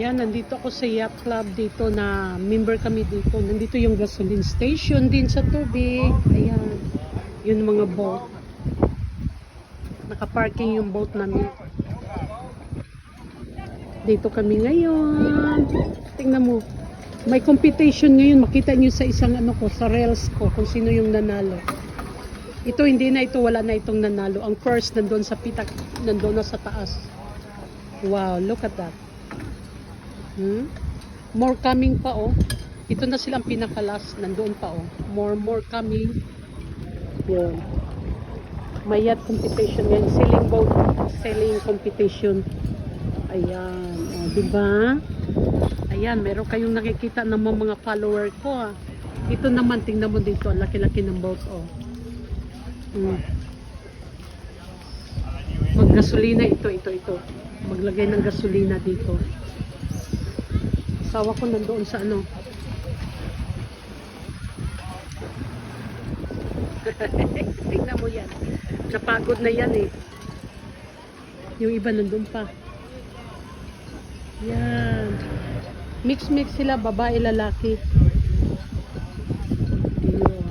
Yan, nandito ako sa Yacht Club dito na member kami dito. Nandito yung gasoline station din sa tubig. Ayan. Yun mga boat. Nakaparking yung boat namin. Dito kami ngayon. Tingnan mo. May competition ngayon. Makita nyo sa isang ano ko, sa reels ko, kung sino yung nanalo. Ito hindi na ito, wala na itong nanalo. Ang first nandun sa pitak, nandun na sa taas. Wow, look at that. More coming pa oh. Ito na silang pinakalas, nandoon pa oh. More coming. Yun. May yacht competition yan, sailing boat, sailing competition. Ayan, oh, diba? Ayan, meron kayong nakikita ng mga follower ko ah. Ito naman, tingnan mo dito, ang laki-laki ng boat oh. Maggasolina ito. Maglagay ng gasolina dito. Asawa ko nandoon sa ano. Tingnan mo yan. Napagod na yan eh. Yung iba nandoon pa. Yan. Mix sila, babae, lalaki. Yun.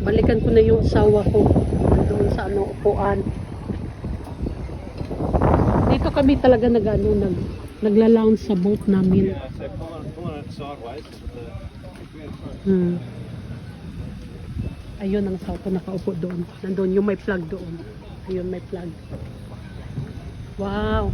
Balikan ko na yung asawa ko. Nandoon sa ano, upuan. Dito kami talaga nagla-lounge sa boat namin. Ayun ang asawa ko nakaupo doon. Nandun yung may flag doon. Ayun may flag. Wow.